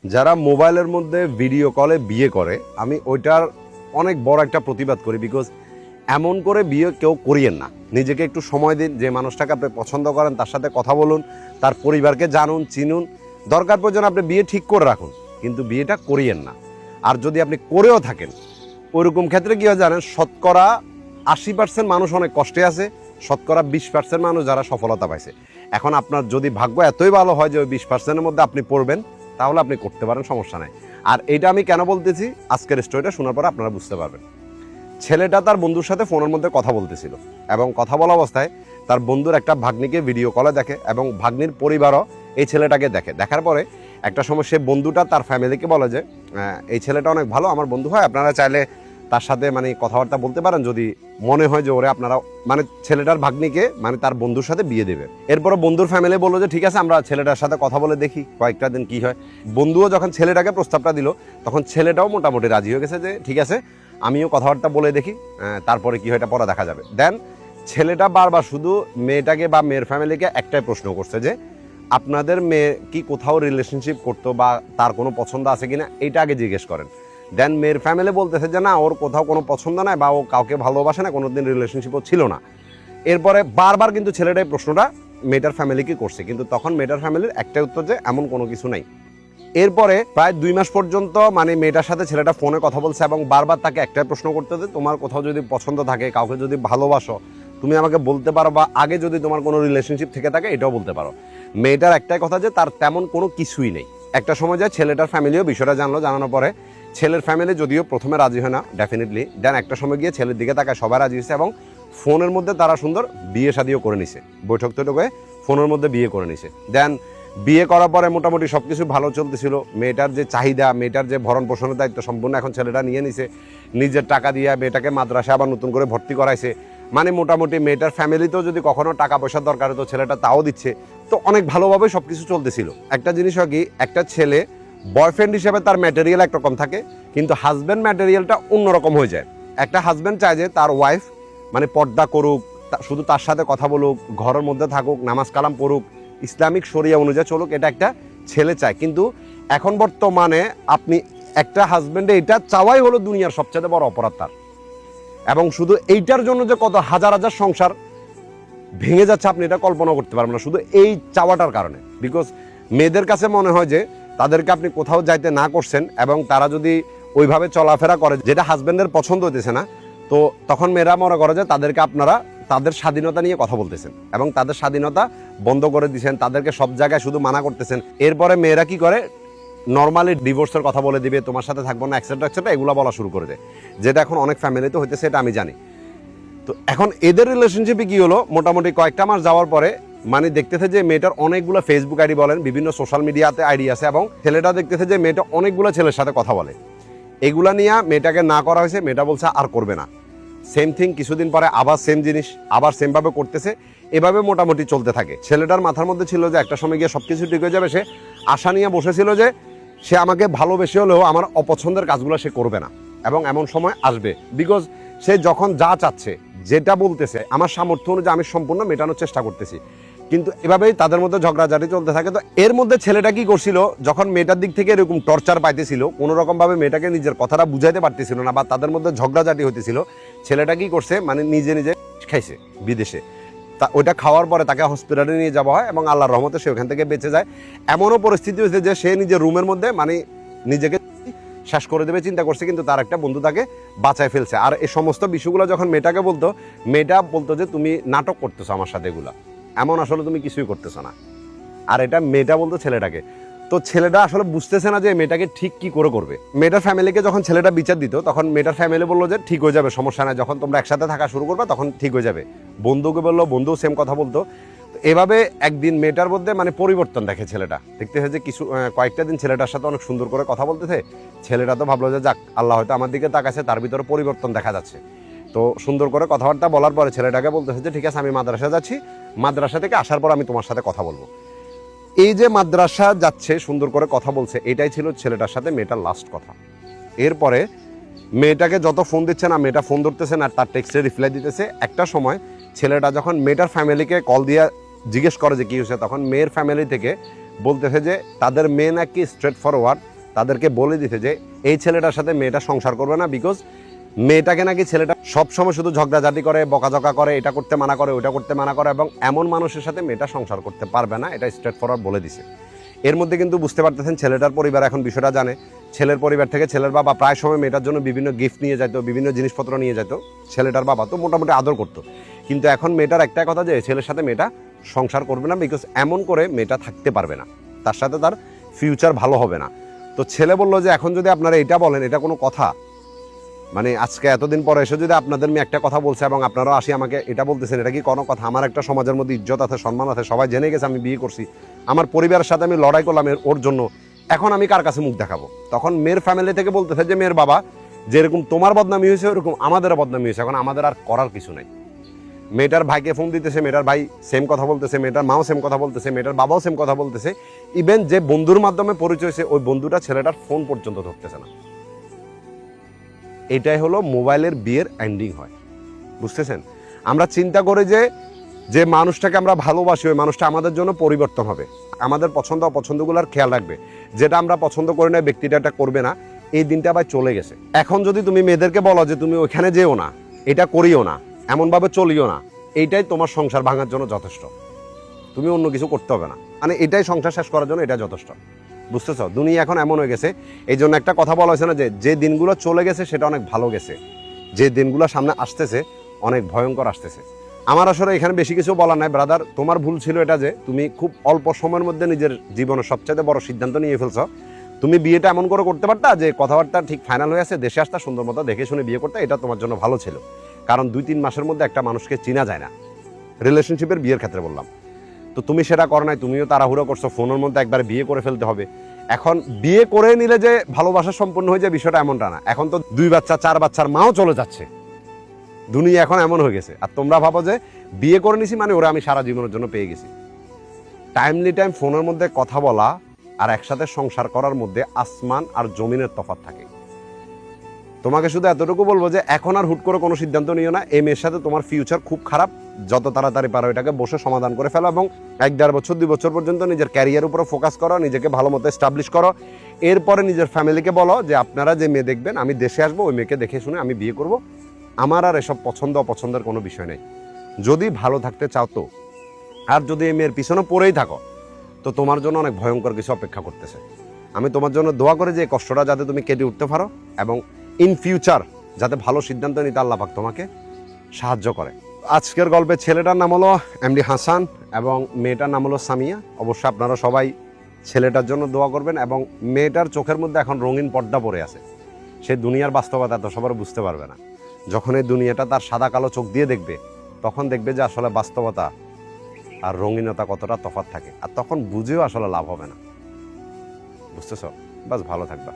যারা মোবাইলের মধ্যে ভিডিও কলে বিয়ে করে আমি ওইটার অনেক বড় একটা প্রতিবাদ করি। বিকজ এমন করে বিয়ে কেউ করিয়েন না। নিজেকে একটু সময় দিন, যে মানুষটাকে আপনি পছন্দ করেন তার সাথে কথা বলুন, তার পরিবারকে জানুন, চিনুন, দরকার প্রয়োজন আপনি বিয়ে ঠিক করে রাখুন, কিন্তু বিয়েটা করিয়েন না। আর যদি আপনি করেও থাকেন, ওইরকম ক্ষেত্রে কী হয় জানেন, শতকরা 80% মানুষ অনেক কষ্টে আছে, শতকরা 20% মানুষ যারা সফলতা পাইছে। এখন আপনার যদি ভাগ্য এতই ভালো হয় যে ওই 20%-এর মধ্যে আপনি পড়বেন, তাহলে আপনি করতে পারেন, সমস্যা নাই। আর এটা আমি কেন বলতেছি, আজকের স্টোরিটা শোনার পরে আপনারা বুঝতে পারবেন। ছেলেটা তার বন্ধুর সাথে ফোনের মধ্যে কথা বলতেছিল, এবং কথা বলা অবস্থায় তার বন্ধুর একটা ভাগ্নিকে ভিডিও কলে দেখে, এবং ভাগ্নির পরিবারও এই ছেলেটাকে দেখে। দেখার পরে একটা সময় সে বন্ধুটা তার ফ্যামিলিকে বলে যে এই ছেলেটা অনেক ভালো, আমার বন্ধু হয়, আপনারা চাইলে তার সাথে মানে কথাবার্তা বলতে পারেন, যদি মনে হয় যে ওরে আপনারা মানে ছেলেটার ভাগ্নিকে মানে তার বন্ধুর সাথে বিয়ে দেবে। এরপরে বন্ধুর ফ্যামিলি বললো যে ঠিক আছে, আমরা ছেলেটার সাথে কথা বলে দেখি কয়েকটা দিন কি হয়। বন্ধুও যখন ছেলেটাকে প্রস্তাবটা দিল, তখন ছেলেটাও মোটামুটি রাজি হয়ে গেছে যে ঠিক আছে, আমিও কথাবার্তা বলে দেখি, তারপরে কি হয় এটা পরে দেখা যাবে। দেন ছেলেটা বারবার শুধু মেয়েটাকে বা মেয়ের ফ্যামিলিকে একটাই প্রশ্ন করছে যে আপনাদের মেয়ে কি কোথাও রিলেশনশিপ করতো বা তার কোনো পছন্দ আছে কিনা, এইটা আগে জিজ্ঞেস করেন। দেন মেয়ের ফ্যামিলি বলতেছে যে না, ওর কোথাও কোনো পছন্দ নাই বা ও কাউকে ভালোবাসে না, কোনোদিন রিলেশনশিপও ছিল না। এরপরে বারবার কিন্তু ছেলেটাই প্রশ্নটা মেয়েটার ফ্যামিলিকে করছে, কিন্তু তখন মেয়েটার ফ্যামিলির একটাই উত্তর যে এমন কোনো কিছু নাই। এরপরে প্রায় 2 মাস পর্যন্ত মানে মেয়েটার সাথে ছেলেটা ফোনে কথা বলছে, এবং বারবার তাকে একটাই প্রশ্ন করতে যে তোমার কোথাও যদি পছন্দ থাকে, কাউকে যদি ভালোবাসো, তুমি আমাকে বলতে পারো, বা আগে যদি তোমার কোনো রিলেশনশিপ থেকে থাকে এটাও বলতে পারো। মেয়েটার একটাই কথা যে তার তেমন কোনো কিছুই নেই। একটা সময় যায় ছেলেটার ফ্যামিলিও বিষয়টা জানলো, জানানোর পরে ছেলের ফ্যামিলি যদিও প্রথমে রাজি হয় না ডেফিনেটলি, দেন একটা সময় গিয়ে ছেলের দিকে তাকায় সবাই রাজি হয়েছে, এবং ফোনের মধ্যে তারা সুন্দর বিয়ে শাদিও করে নিছে, বৈঠক তৈঠক হয়ে ফোনের মধ্যে বিয়ে করে নিছে। দেন বিয়ে করার পরে মোটামুটি সব কিছু ভালো চলতেছিল। মেয়েটার যে চাহিদা, মেয়েটার যে ভরণ পোষণের দায়িত্ব সম্পূর্ণ এখন ছেলেটা নিয়ে নিছে, নিজের টাকা দিয়ে মেয়েটাকে মাদ্রাসা আবার নতুন করে ভর্তি করাইছে। মানে মোটামুটি মেয়েটার ফ্যামিলিতেও যদি কখনো টাকা পয়সার দরকার হতো ছেলেটা তাও দিচ্ছে। তো অনেক ভালোভাবে সব কিছু চলতেছিল। একটা জিনিস হয় কি, একটা ছেলে বয়ফ্রেন্ড হিসেবে তার ম্যাটেরিয়াল একরকম থাকে, কিন্তু হাজব্যান্ড ম্যাটেরিয়ালটা অন্যরকম হয়ে যায়। একটা হাজব্যান্ড চায় যে তার ওয়াইফ মানে পর্দা করুক, শুধু তার সাথে কথা বলুক, ঘরের মধ্যে থাকুক, নামাজ কালাম পড়ুক, ইসলামিক শরিয়া অনুযায়ী চলুক, এটা একটা ছেলে চায়। কিন্তু এখন বর্তমানে আপনি একটা হাজব্যান্ডে এটা চাওয়াই হলো দুনিয়ার সবচেয়ে বড় অপরাধ তার। এবং শুধু এইটার জন্য যে কত হাজার হাজার সংসার ভেঙে যাচ্ছে আপনি এটা কল্পনা করতে পারবেন না, শুধু এই চাওয়াটার কারণে। বিকজ মেয়েদের কাছে মনে হয় যে তাদেরকে আপনি কোথাও যাইতে না করছেন, এবং তারা যদি ওইভাবে চলাফেরা করে যেটা হাজব্যান্ডের পছন্দ হইতেছে না, তো তখন মেয়েরা মনে করে যে তাদেরকে আপনারা তাদের স্বাধীনতা নিয়ে কথা বলতেছেন, এবং তাদের স্বাধীনতা বন্ধ করে দিচ্ছেন, তাদেরকে সব জায়গায় শুধু মানা করতেছেন। এরপরে মেয়েরা কি করে, নর্মালি ডিভোর্সের কথা বলে দিবে, তোমার সাথে থাকবো না, এক্সেট্রা এক্সেট্রা, এগুলো বলা শুরু করে দেয়, যেটা এখন অনেক ফ্যামিলিতে হইতেছে, এটা আমি জানি। তো এখন এদের রিলেশনশিপে কি হলো, মোটামুটি কয়েকটা মাস যাওয়ার পরে মানে দেখতেছে যে মেয়েটার অনেকগুলো ফেসবুক আইডি বলেন, বিভিন্ন সোশ্যাল মিডিয়াতে আইডি আছে, এবং ছেলেটা দেখতেছে যে মেয়েটা অনেকগুলো ছেলের সাথে কথা বলে। এগুলা নিয়ে মেয়েটাকে না করা হয়েছে, মেয়েটা বলছে আর করবে না। সেম থিং, কিছুদিন পরে আবার সেম জিনিস, আবার সেমভাবে করতেছে। এভাবে মোটামুটি চলতে থাকে। ছেলেটার মাথার মধ্যে ছিল যে একটা সময় গিয়ে সব কিছু ঠিক হয়ে যাবে, সে আশা নিয়ে বসেছিল যে সে আমাকে ভালোবেসে হলেও আমার অপছন্দের কাজগুলো সে করবে না, এবং এমন সময় আসবে। বিকজ সে যখন যা চাচ্ছে, যেটা বলতেছে, আমার সামর্থ্য অনুযায়ী আমি সম্পূর্ণ মেটানোর চেষ্টা করতেছি, কিন্তু এভাবেই তাদের মধ্যে ঝগড়াঝাটি চলতে থাকে। তো এর মধ্যে ছেলেটা কি করছিল, যখন মেয়েটার দিক থেকে এরকম টর্চার পাইতেছিল, কোনো রকমভাবে মেয়েটাকে নিজের কথাটা বুঝাইতে পারতেছিল না, বা তাদের মধ্যে ঝগড়াঝাটি হইতেছিল, ছেলেটা কি করছে, মানে নিজে নিজে খাইছে বিদেশে। তা ওইটা খাওয়ার পরে তাকে হসপিটালে নিয়ে যাওয়া হয়, এবং আল্লাহর রহমতে সে ওখান থেকে বেঁচে যায়। এমনও পরিস্থিতি হয়েছে যে সে নিজের রুমের মধ্যে মানে নিজেকে শেষ করে দেবে চিন্তা করছে, কিন্তু তার একটা বন্ধু তাকে বাঁচায় ফেলছে। আর এই সমস্ত বিষয়গুলো যখন মেয়েটাকে বলতো, মেয়েটা বলতো যে তুমি নাটক করতেছো আমার সাথে, এগুলা এমন, আসলে তুমি কিছুই করতেছো না। আর এটা মেয়েটা বলতো ছেলেটাকে। তো ছেলেটা আসলে বুঝতেছে না যে মেয়েটাকে ঠিক কি করে করবে। মেয়েটার ফ্যামিলিকে যখন ছেলেটা বিচার দিত, তখন মেয়েটার ফ্যামিলি বললো যে ঠিক হয়ে যাবে, সমস্যা নাই, যখন তোমরা একসাথে থাকা শুরু করবে তখন ঠিক হয়ে যাবে। বন্ধুকে বললো, বন্ধু সেম কথা বলতো। এভাবে একদিন মেয়েটার মধ্যে মানে পরিবর্তন দেখে ছেলেটা, দেখতেছে যে কিছু কয়েকটা দিন ছেলেটার সাথে অনেক সুন্দর করে কথা বলতেছে। ছেলেটা তো ভাবলো যে যাক, আল্লাহ হয়তো আমার দিকে তাকাছে, তার ভিতরে পরিবর্তন দেখা যাচ্ছে। তো সুন্দর করে কথাবার্তা বলার পরে ছেলেটাকে বলতেছে যে ঠিক আছে, আমি মাদ্রাসা যাচ্ছি, মাদ্রাসা থেকে আসার পর আমি তোমার সাথে কথা বলবো। এই যে মাদ্রাসা যাচ্ছে, সুন্দর করে কথা বলছে, এটাই ছিল ছেলেটার সাথে মেয়েটার লাস্ট কথা। এরপরে মেয়েটাকে যত ফোন দিচ্ছে না, মেয়েটা ফোন ধরতেছে না, তার টেক্সটে রিপ্লাই দিতেছে। একটা সময় ছেলেটা যখন মেয়েটার ফ্যামিলিকে কল দিয়ে জিজ্ঞেস করে যে কী হয়েছে, তখন মেয়ের ফ্যামিলি থেকে বলতেছে যে তাদের মেয়ে নাকি স্ট্রেট ফরওয়ার্ড, তাদেরকে বলে দিতে যে এই ছেলেটার সাথে মেয়েটা সংসার করবে না, বিকজ মেয়েটাকে নাকি ছেলেটা সবসময় শুধু ঝগড়াঝাটি করে, বকাঝকা করে, এটা করতে মানা করে, ওইটা করতে মানা করে, এবং এমন মানুষের সাথে মেয়েটা সংসার করতে পারবে না, এটা স্ট্রেট ফরওয়ার্ড বলে দিছে। এর মধ্যে কিন্তু বুঝতে পারতেছেন ছেলেটার পরিবার এখন বিষয়টা জানে। ছেলের পরিবার থেকে ছেলের বাবা প্রায় সময় মেয়েটার জন্য বিভিন্ন গিফট নিয়ে যেত, বিভিন্ন জিনিসপত্র নিয়ে যেত। ছেলেটার বাবা তো মোটামুটি আদর করতো। কিন্তু এখন মেয়েটার একটাই কথা যে ছেলের সাথে মেয়েটা সংসার করবে না, বিকজ এমন করে মেয়েটা থাকতে পারবে না, তার সাথে তার ফিউচার ভালো হবে না। তো ছেলে বললো যে এখন যদি আপনারা এটা বলেন, এটা কোনো কথা? মানে আজকে এতদিন পরে এসে যদি আপনাদের মেয়ে একটা কথা বলছে এবং আপনারাও আসি আমাকে এটা বলতেছেন, এটা কি কোনো কথা? আমার একটা সমাজের মধ্যে ইজ্জত আছে, সম্মান আছে, সবাই জেনে গেছে আমি বিয়ে করছি, আমার পরিবারের সাথে আমি লড়াই করলাম ওর জন্য, এখন আমি কার কাছে মুখ দেখাবো? তখন মেয়ের ফ্যামিলি থেকে বলতেছে যে মেয়ের বাবা, যেরকম তোমার বদনামি হয়েছে ওরকম আমাদেরও বদনামি হয়েছে, এখন আমাদের আর করার কিছু নাই। মেয়েটার ভাইকে ফোন দিতেছে, মেয়েটার ভাই সেম কথা বলতেছে, মেয়েটার মাও সেম কথা বলতেছে, মেয়েটার বাবাও সেম কথা বলতেছে। ইভেন যে বন্ধুর মাধ্যমে পরিচয় হয়েছে ওই বন্ধুটা ছেলেটার ফোন পর্যন্ত ধরতেছে না। এটাই হলো মোবাইলের বিয়ের এন্ডিং হয়, বুঝতেছেন? আমরা চিন্তা করি যে যে মানুষটাকে আমরা ভালোবাসি ওই মানুষটা আমাদের জন্য পরিবর্তন হবে, আমাদের পছন্দ অপছন্দগুলোর খেয়াল রাখবে, যেটা আমরা পছন্দ করি না ব্যক্তিটা এটা করবে না, এই দিনটা আবার চলে গেছে। এখন যদি তুমি মেয়েদেরকে বলো যে তুমি ওইখানে যেও না, এটা করিও না, এমনভাবে চলিও না, এইটাই তোমার সংসার ভাঙার জন্য যথেষ্ট, তুমি অন্য কিছু করতে হবে না, মানে এটাই সংসার শেষ করার জন্য এটা যথেষ্ট। বুঝতেছ? দুনিয়া এখন এমন হয়ে গেছে। এই জন্য একটা কথা বলা হয়েছে না যে যে দিনগুলো চলে গেছে সেটা অনেক ভালো গেছে, যে দিনগুলো সামনে আসতেছে অনেক ভয়ঙ্কর আসতেছে। আমার আসলে এখানে বেশি কিছু বলার নাই ব্রাদার, তোমার ভুল ছিল এটা যে তুমি খুব অল্প সময়ের মধ্যে নিজের জীবনের সবচেয়ে বড় সিদ্ধান্ত নিয়ে ফেলছো। তুমি বিয়েটা এমন করে করতে পারতা যে কথাবার্তা ঠিক ফাইনাল হয়ে আছে, দেশে আসতা, সুন্দর মতো দেখে শুনে বিয়ে করতে, এটা তোমার জন্য ভালো ছিল। কারণ 2-3 মাসের মধ্যে একটা মানুষকে চেনা যায় না, রিলেশনশিপের বিয়ের ক্ষেত্রে বললাম। তো তুমি সেটা করো নাই, তুমিও তাড়াহুড়ো করছো, ফোনের মধ্যে একবার বিয়ে করে ফেলতে হবে। এখন বিয়ে করে নিলে যে ভালোবাসা সম্পূর্ণ হয়ে যায় বিষয়টা এমনটা না। এখন তো 2 বাচ্চা 4 বাচ্চার মাও চলে যাচ্ছে, দুনিয়া এখন এমন হয়ে গেছে। আর তোমরা ভাবো যে বিয়ে করে নিছি মানে ওরা আমি সারা জীবনের জন্য পেয়ে গেছি। টাইমলি টাইম ফোনের মধ্যে কথা বলা আর একসাথে সংসার করার মধ্যে আসমান আর জমিনের তফাৎ থাকে। তোমাকে শুধু এতটুকু বলবো যে এখন আর হুট করে কোনো সিদ্ধান্ত নিও না। এই মেয়ের সাথে তোমার ফিউচার খুব খারাপ, যত তাড়াতাড়ি পারো এটাকে বসে সমাধান করে ফেলো, এবং 1-1.5 বছর 2 বছর পর্যন্ত নিজের ক্যারিয়ার উপরে ফোকাস করো, নিজেকে ভালো মতো এস্টাবলিশ করো। এরপরে নিজের ফ্যামিলিকে বলো যে আপনারা যে মেয়ে দেখবেন আমি দেশে আসবো, ওই মেয়েকে দেখে শুনে আমি বিয়ে করব, আমার আর এসব পছন্দ অপছন্দের কোনো বিষয় নেই। যদি ভালো থাকতে চাও তো, আর যদি এই মেয়ের পিছনে পড়েই থাকো তো তোমার জন্য অনেক ভয়ঙ্কর কিছু অপেক্ষা করতেছে। আমি তোমার জন্য দোয়া করি যে এই কষ্টটা যাতে তুমি কেটে উঠতে পারো, এবং ইন ফিউচার যাতে ভালো সিদ্ধান্ত নিতে আল্লাহ পাক তোমাকে সাহায্য করে। আজকের গল্পের ছেলেটার নাম হলো এমডি হাসান এবং মেয়েটার নাম হলো সামিয়া। অবশ্যই আপনারা সবাই ছেলেটার জন্য দোয়া করবেন, এবং মেয়েটার চোখের মধ্যে এখন রঙিন পর্দা পড়ে আছে। সে দুনিয়ার বাস্তবতা এত সবার বুঝতে পারবে না। যখন এই দুনিয়াটা তার সাদা কালো চোখ দিয়ে দেখবে, তখন দেখবে যে আসলে বাস্তবতা আর রঙিনতা কতটা তফাৎ থাকে, আর তখন বুঝেও আসলে লাভ হবে না। বুঝতেছ? বাস ভালো থাকবা।